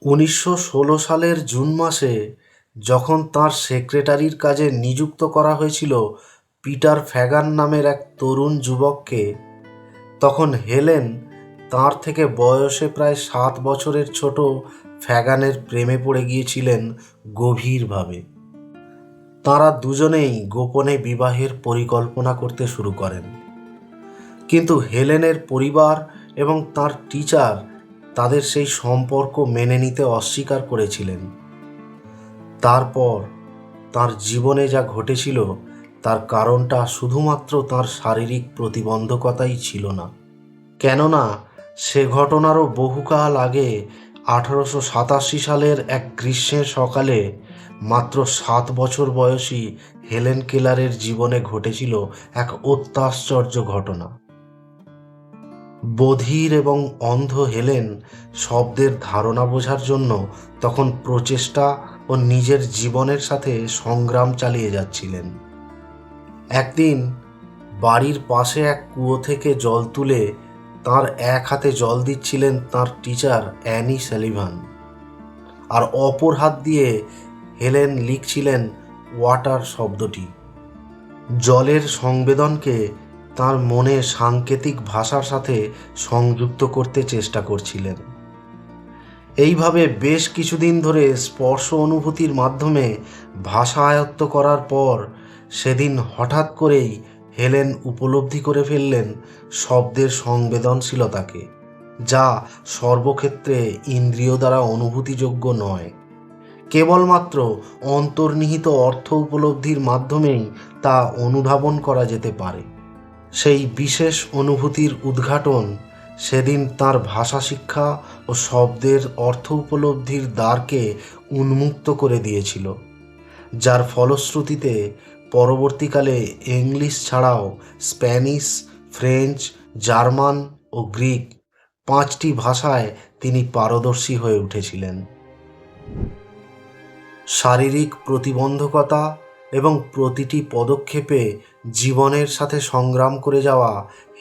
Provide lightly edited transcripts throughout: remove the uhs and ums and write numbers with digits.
1916 সালের জুন মাসে যখন তাঁর সেক্রেটারির কাজে নিযুক্ত করা হয়েছিল পিটার ফ্যাগান নামের এক তরুণ যুবককে, তখন হেলেন তাঁর থেকে বয়সে প্রায় 7 বছরের ছোট ফ্যাগানের প্রেমে পড়ে গিয়েছিলেন গভীরভাবে। তাঁরা দুজনেই গোপনে বিবাহের পরিকল্পনা করতে শুরু করেন, কিন্তু হেলেনের পরিবার এবং তাঁর টিচার তাদের সেই সম্পর্ক মেনে নিতে অস্বীকার করেছিলেন। তারপর তাঁর জীবনে যা ঘটেছিল তার কারণটা শুধুমাত্র তাঁর শারীরিক প্রতিবন্ধকতাই ছিল না, কেননা সে ঘটনারও বহুকাল আগে 1887 সালের এক গ্রীষ্মের সকালে মাত্র 7 বছর বয়সী হেলেন কেলারের জীবনে ঘটেছিল এক অত্যাশ্চর্য ঘটনা। বধির এবং অন্ধ হেলেন শব্দের ধারণা বোঝার জন্য তখন প্রচেষ্টা ও নিজের জীবনের সাথে সংগ্রাম চালিয়ে যাচ্ছিলেন। একদিন বাড়ির পাশে এক কুয়ো থেকে জল তুলে তার এক হাতে জল দিচ্ছিলেন তার টিচার অ্যানি স্যালিভান, আর অপর হাত দিয়ে হেলেন লিখছিলেন ওয়াটার শব্দটি। জলের সংবেদনকে তার মনে সাংকেতিক ভাষার সাথে সংযুক্ত করতে চেষ্টা করছিলেন। এইভাবে বেশ কিছুদিন ধরে স্পর্শ অনুভূতির মাধ্যমে ভাষা আয়ত্ত করার পর সেদিন হঠাৎ করেই হেলেন উপলব্ধি করে ফেললেন শব্দের সংবেদনশীলতাকে, যা সর্বক্ষেত্রে ইন্দ্রিয় দ্বারা অনুভূতিযোগ্য নয়। কেবলমাত্র অন্তর্নিহিত অর্থ উপলব্ধির মাধ্যমেই তা অনুধাবন করা যেতে পারে। সেই বিশেষ অনুভূতির উদ্ঘাটন সেদিন তার ভাষা শিক্ষা ও শব্দের অর্থ উপলব্ধির দ্বারকে উন্মুক্ত করে দিয়েছিল, যার ফলশ্রুতিতে পরবর্তীকালে ইংলিশ ছাড়াও স্প্যানিশ, ফ্রেঞ্চ, জার্মান ও গ্রিক 5টি ভাষায় তিনি পারদর্শী হয়ে উঠেছিলেন। শারীরিক প্রতিবন্ধকতা এবং প্রতিটি পদক্ষেপে জীবনের সাথে সংগ্রাম করে যাওয়া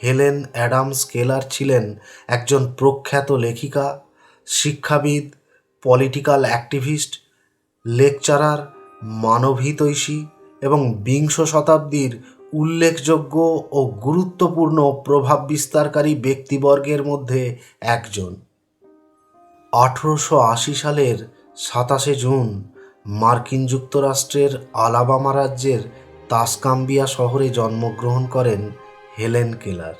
হেলেন অ্যাডামস কেলার ছিলেন একজন প্রখ্যাত লেখিকা, শিক্ষাবিদ, পলিটিক্যাল অ্যাক্টিভিস্ট, লেকচারার, মানবহিতৈষী এবং বিংশ শতাব্দীর উল্লেখযোগ্য ও গুরুত্বপূর্ণ প্রভাব বিস্তারকারী ব্যক্তিবর্গের মধ্যে একজন। 1880 সালের 27 জুন মার্কিন যুক্তরাষ্ট্রের আলাবামা রাজ্যের তাসকাম্বিয়া শহরে জন্মগ্রহণ করেন হেলেন কেলার।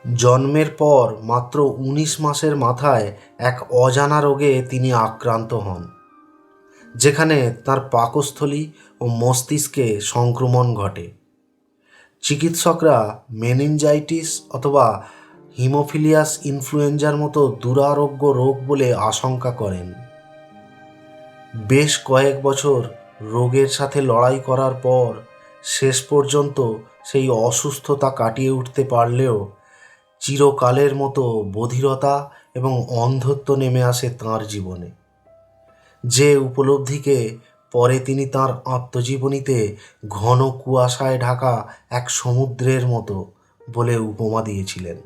জন্মের পর মাত্র 19 মাসের মাথায় এক অজানা রোগে তিনি আক্রান্ত হন, যেখানে তার পাকস্থলী ও মস্তিষ্কে সংক্রমণ ঘটে। চিকিৎসকরা মেনিনজাইটিস অথবা হিমোফিলিয়াস ইনফ্লুয়েঞ্জার মতো দুরারোগ্য রোগ বলে আশঙ্কা করেন। বেশ কয়েক বছর রোগের সাথে লড়াই করার পর শেষ পর্যন্ত সেই অসুস্থতা কাটিয়ে উঠতে পারলেও চিরকালের মতো বধিরতা এবং অন্ধত্ব নেমে আসে তাঁর জীবনে, যে উপলব্ধিকে পরে তিনি তাঁর আত্মজীবনীতে ঘন কুয়াশায় ঢাকা এক সমুদ্রের মতো বলে উপমা দিয়েছিলেন।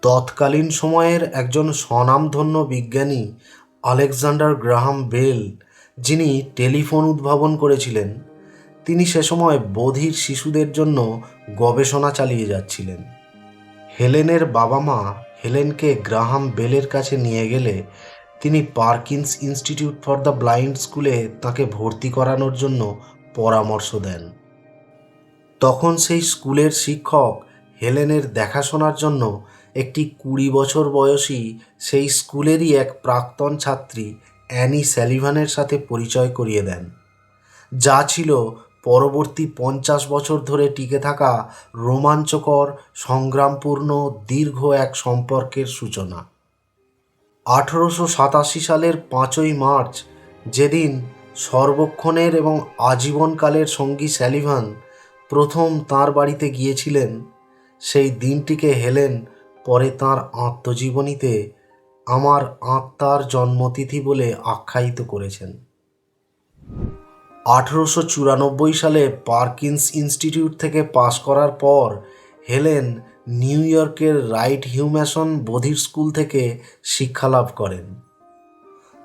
তৎকালীন সময়ের একজন স্বনামধন্য বিজ্ঞানী আলেকজান্ডার গ্রাহাম বেল, যিনি টেলিফোন উদ্ভাবন করেছিলেন, তিনি সে সময় বধির শিশুদের জন্য গবেষণা চালিয়ে যাচ্ছিলেন। হেলেনের বাবা মা হেলেনকে গ্রাহাম বেলের কাছে নিয়ে গেলে তিনি Perkins institute for the blind স্কুলে তাকে ভর্তি করানোর জন্য পরামর্শ দেন। তখন সেই স্কুলের শিক্ষক হেলেনের দেখাশোনার জন্য একটি 20 বছর বয়সী সেই স্কুলেরই এক প্রাক্তন ছাত্রী অ্যানি স্যালিভানের সাথে পরিচয় করিয়ে দেন, যা ছিল পরবর্তী 50 বছর ধরে টিকে থাকা রোমাঞ্চকর, সংগ্রামপূর্ণ দীর্ঘ এক সম্পর্কের সূচনা। 1887 সালের 5ই মার্চ, যেদিন সর্বক্ষণের এবং আজীবনকালের সঙ্গী স্যালিভান প্রথম তাঁর বাড়িতে গিয়েছিলেন, সেই দিনটিকে হেলেন পরে তাঁর আত্মজীবনীতে আমার আত্মার জন্মতিথি বলে আখ্যায়িত করেছেন। 1894 সালে পার্কিন্স ইনস্টিটিউট থেকে পাশ করার পর হেলেন নিউ ইয়র্কের রাইট হিউম্যাসন বধির স্কুল থেকে শিক্ষালাভ করেন।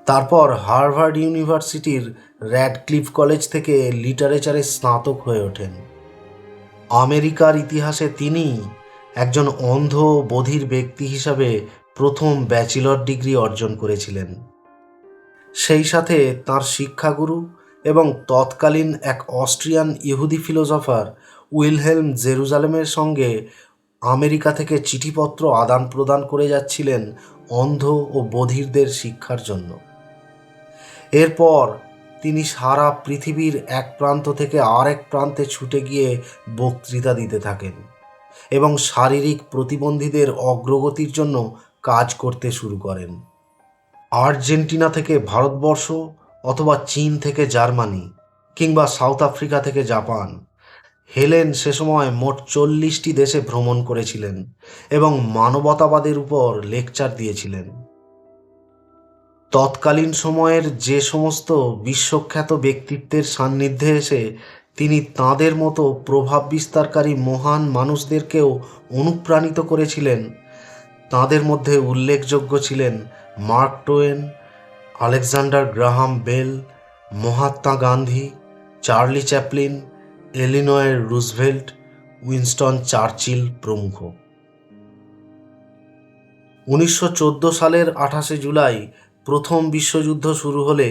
তারপর হার্ভার্ড ইউনিভার্সিটির র্যাডক্লিফ কলেজ থেকে লিটারেচারে স্নাতক হয়ে ওঠেন। আমেরিকার ইতিহাসে তিনি একজন অন্ধ ও বধির ব্যক্তি হিসাবে প্রথম ব্যাচেলর ডিগ্রি অর্জন করেছিলেন। সেই সাথে তাঁর শিক্ষাগুরু এবং তৎকালীন এক অস্ট্রিয়ান ইহুদি ফিলোসফার উইলহেলম জেরুজালেমের সঙ্গে আমেরিকা থেকে চিঠিপত্র আদান প্রদান করে যাচ্ছিলেন অন্ধ ও বধিরদের শিক্ষার জন্য। এরপর তিনি সারা পৃথিবীর এক প্রান্ত থেকে আরেক প্রান্তে ছুটে গিয়ে বক্তৃতা দিতে থাকেন এবং শারীরিক প্রতিবন্ধীদের অগ্রগতির জন্য কাজ করতে শুরু করেন। আর্জেন্টিনা থেকে ভারতবর্ষ অথবা চীন থেকে জার্মানি কিংবা সাউথ আফ্রিকা থেকে জাপান, হেলেন সে সময় মোট 40টি দেশে ভ্রমণ করেছিলেন এবং মানবতাবাদের উপর লেকচার দিয়েছিলেন। তৎকালীন সময়ের যে সমস্ত বিশ্বখ্যাত ব্যক্তিত্বের সান্নিধ্যে এসে তিনি তাঁদের মতো প্রভাব বিস্তারকারী মহান মানুষদেরকেও অনুপ্রাণিত করেছিলেন, তাঁদের মধ্যে উল্লেখযোগ্য ছিলেন Mark Twain, Alexander Graham Bell, Mahatma Gandhi, Charlie Chaplin, Eleanor Roosevelt, Winston Churchill প্রমুখ। 1914 সালের 28শে জুলাই প্রথম বিশ্বযুদ্ধ শুরু হলে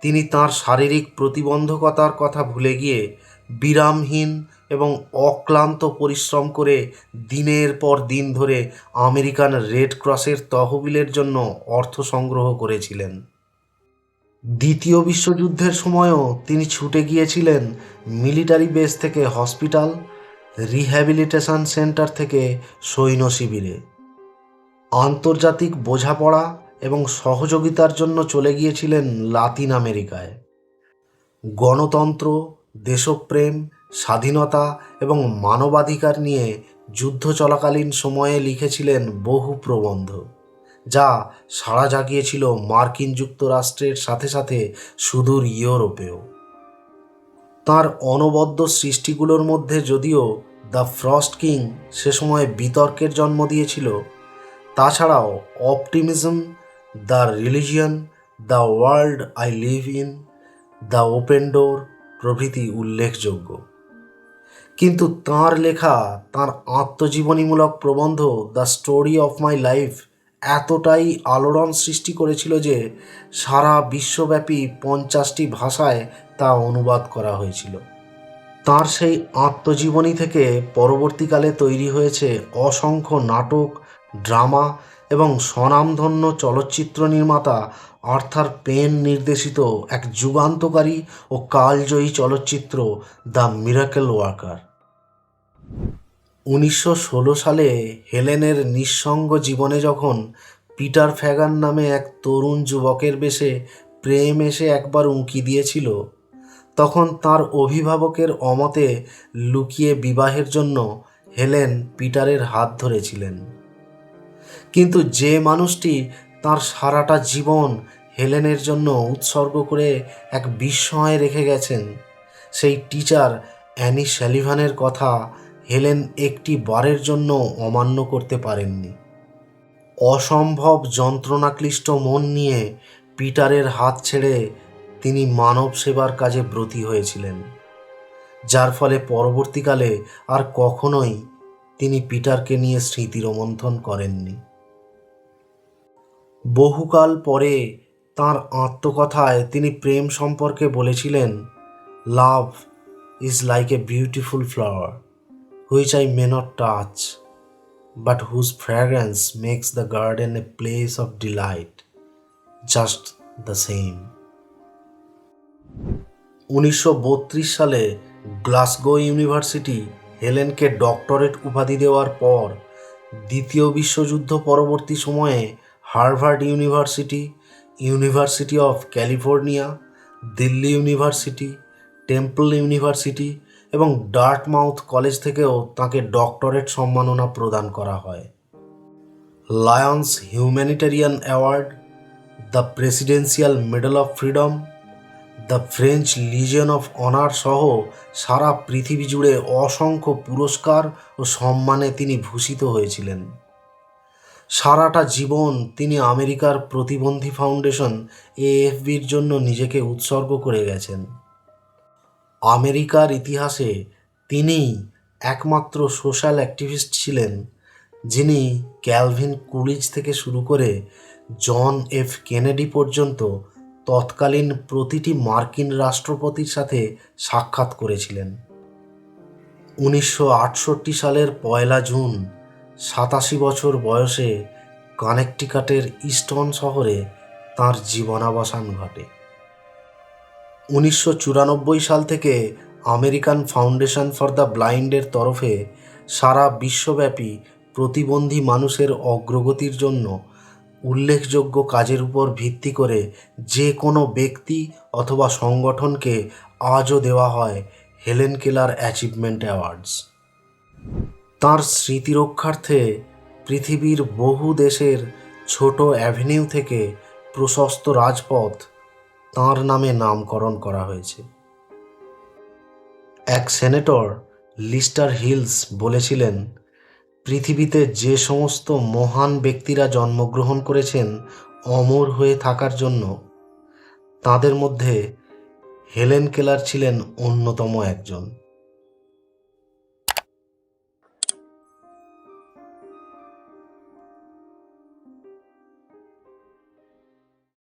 তিনি তাঁর শারীরিক প্রতিবন্ধকতার কথা ভুলে গিয়ে বিরামহীন এবং অক্লান্ত পরিশ্রম করে দিনের পর দিন ধরে আমেরিকান রেড ক্রসের তহবিলের জন্য অর্থ সংগ্রহ করেছিলেন। দ্বিতীয় বিশ্বযুদ্ধের সময়ও তিনি ছুটে গিয়েছিলেন মিলিটারি বেস থেকে হসপিটাল, রিহ্যাবিলিটেশন সেন্টার থেকে সৈন্য শিবিরে। আন্তর্জাতিক বোঝাপড়া এবং সহযোগিতার জন্য চলে গিয়েছিলেন লাতিন আমেরিকায়। গণতন্ত্র, দেশপ্রেম, স্বাধীনতা এবং মানবাধিকার নিয়ে যুদ্ধ চলাকালীন সময়ে লিখেছিলেন বহু প্রবন্ধ, যা সাড়া জাগিয়েছিল মার্কিন যুক্তরাষ্ট্রের সাথে সাথে সুদূর ইউরোপেও। তাঁর অনবদ্য সৃষ্টিগুলোর মধ্যে যদিও দ্য ফ্রস্ট কিং সে সময় বিতর্কের জন্ম দিয়েছিল, তাছাড়াও optimism, the religion, the world I live in, the open ডোর প্রভৃতি উল্লেখযোগ্য। কিন্তু তাঁর লেখা তাঁর আত্মজীবনীমূলক প্রবন্ধ the story of my life এতটাই আলোড়ন সৃষ্টি করেছিল যে সারা বিশ্বব্যাপী 50টি ভাষায় তা অনুবাদ করা হয়েছিল। তাঁর সেই আত্মজীবনী থেকে পরবর্তীকালে তৈরি হয়েছে অসংখ্য নাটক, ড্রামা এবং স্বনামধন্য চলচ্চিত্র নির্মাতা আর্থার পেন নির্দেশিত এক যুগান্তকারী ও কালজয়ী চলচ্চিত্র দ্য মিরাকেল ওয়ার্কার। 1916 সালে হেলেনের নিঃসঙ্গ জীবনে যখন পিটার ফ্যাগান নামে এক তরুণ যুবকের বেশে প্রেম এসে একবার উঁকি দিয়েছিল, তখন তার অভিভাবকের অমতে লুকিয়ে বিবাহের জন্য হেলেন পিটারের হাত ধরেছিলেন। কিন্তু যে মানুষটি তার সারাটা জীবন হেলেনের জন্য উৎসর্গ করে এক বিস্ময়ে রেখে গেছেন, সেই টিচার অ্যানি স্যালিভানের কথা হেলেন একটি বারের জন্য অমান্য করতে পারেননি। অসম্ভব যন্ত্রণাক্লিষ্ট মন নিয়ে পিটারের হাত ছেড়ে তিনি মানব সেবার কাজে ব্রতী হয়েছিলেন, যার ফলে পরবর্তীকালে আর কখনোই তিনি পিটারকে নিয়ে স্মৃতিরোমন্থন করেননি। বহুকাল পরে তাঁর আত্মকথায় তিনি প্রেম সম্পর্কে বলেছিলেন, love is like a beautiful flower which I may not touch but whose fragrance makes the garden a place of delight, just the same. 1932 সালে গ্লাসগো ইউনিভার্সিটি হেলেনকে ডক্টরেট উপাধি দেওয়ার পর দ্বিতীয় বিশ্বযুদ্ধ পরবর্তী সময়ে Harvard university, university of California, Delhi university, temple university এবং Dartmouth college থেকেও তাঁকে ডক্টরেট সম্মাননা প্রদান করা হয়। Lions humanitarian award, the presidential medal of freedom, the French legion of honour সহ সারা পৃথিবী জুড়ে অসংখ্য পুরস্কার ও সম্মানে তিনি ভূষিত হয়েছিলেন। সারাটা জীবন তিনি আমেরিকার প্রতিবন্ধী ফাউন্ডেশন এএফবির জন্য নিজেকে উৎসর্গ করে গেছেন। আমেরিকার ইতিহাসে তিনিই একমাত্র সোশ্যাল অ্যাক্টিভিস্ট ছিলেন যিনি ক্যালভিন কুলিজ থেকে শুরু করে জন এফ কেনেডি পর্যন্ত তৎকালীন প্রতিটি মার্কিন রাষ্ট্রপতির সাথে সাক্ষাৎ করেছিলেন। 1968 সালের 1 জুন 87 বছর বয়সে কানেকটিকাটের ইস্টন শহরে তাঁর জীবনাবসান ঘটে। 1994 সাল থেকে আমেরিকান ফাউন্ডেশন ফর দ্য ব্লাইন্ডের তরফে সারা বিশ্বব্যাপী প্রতিবন্ধী মানুষের অগ্রগতির জন্য উল্লেখযোগ্য কাজের উপর ভিত্তি করে যে কোনো ব্যক্তি অথবা সংগঠনকে আজও দেওয়া হয় হেলেন কেলার অ্যাচিভমেন্ট অ্যাওয়ার্ডস। তাঁর স্মৃতি রক্ষার্থে পৃথিবীর বহু দেশের ছোট অ্যাভিনিউ থেকে প্রশস্ত রাজপথ তাঁর নামে নামকরণ করা হয়েছে। এক সেনেটর লিস্টার হিলস বলেছিলেন, পৃথিবীতে যে সমস্ত মহান ব্যক্তিরা জন্মগ্রহণ করেছেন অমর হয়ে থাকার জন্য, তাদের মধ্যে হেলেন কেলার ছিলেন অন্যতম একজন।